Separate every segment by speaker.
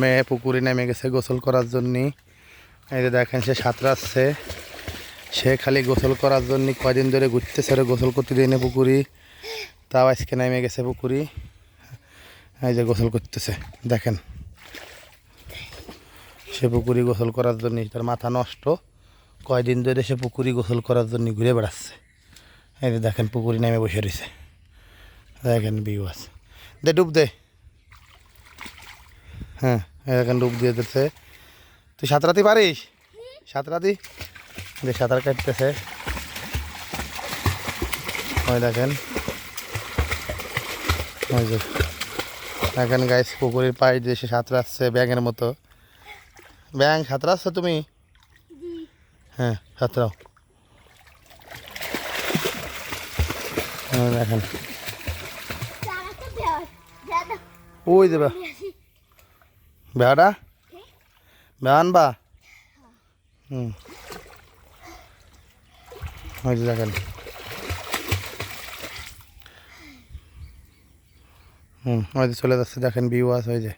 Speaker 1: মেয়ে পুকুরে নেমে গেছে গোসল করার জন্য। এই যে দেখেন সে সাঁতরাচ্ছে, সে খালি গোসল করার জন্য কয়দিন ধরে ঘুরতেছে, গোসল করতে দিই না পুকুরি, তাও আজকে নেমে গেছে পুকুরি। এই যে গোসল করতেছে দেখেন, সে পুকুরি গোসল করার জন্য, তার মাথা নষ্ট, কয়দিন ধরে সে পুকুরি গোসল করার জন্য ঘুরে বেড়াচ্ছে। এই যে দেখেন পুকুরি নেমে বসে রয়েছে, দেখেন ভিউ আছে, দে ডুব দে। হ্যাঁ এখন ডুব দিয়ে দিচ্ছে। তুই সাঁতরাতে পারিস? সাঁতরাতি যে সাঁতার কাটতেছে, ওই দেখেন, ওই যে দেখেন গাইস পুকুরের পাড়ে দিয়ে সে সাঁতরাচ্ছে ব্যাঙের মতো। ব্যাঙ সাঁতরাচ্ছ তুমি? হ্যাঁ সাঁতরাও। দেখেন ওই যে বেড়া বেড়ান বা ওই যে দেখেন ওই যে চলে যাচ্ছে, দেখেন ভিউ আছে, ওই যে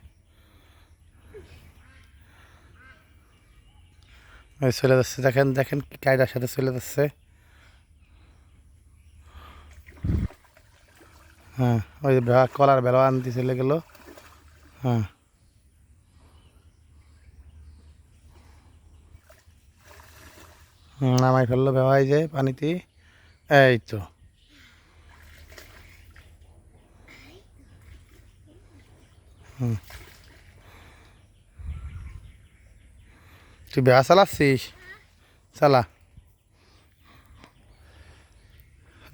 Speaker 1: ওই চলে যাচ্ছে, দেখেন দেখেন কি কায়দার সাথে চলে যাচ্ছে। হ্যাঁ ওই যে কলার বেলা আনতে চলে গেল। হ্যাঁ নামাই ফেললো বেওয়াই যে পানিতে। এই তো তুই বেড়া চালাচ্ছিস, চালা।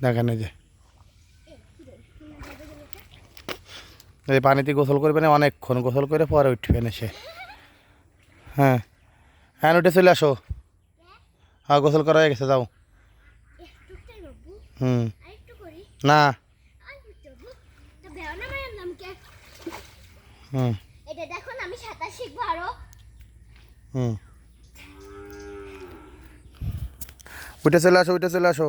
Speaker 1: দেখেন এই যে এই পানিতে গোসল করবে না অনেকক্ষণ, গোসল করে পরে উঠবে না সে। হ্যাঁ হ্যাঁ উঠে চলে আসো। হ্যাঁ গোসল করা হয়ে গেছে, যাও। না উঠে চলে আসো, উঠে চলে আসো।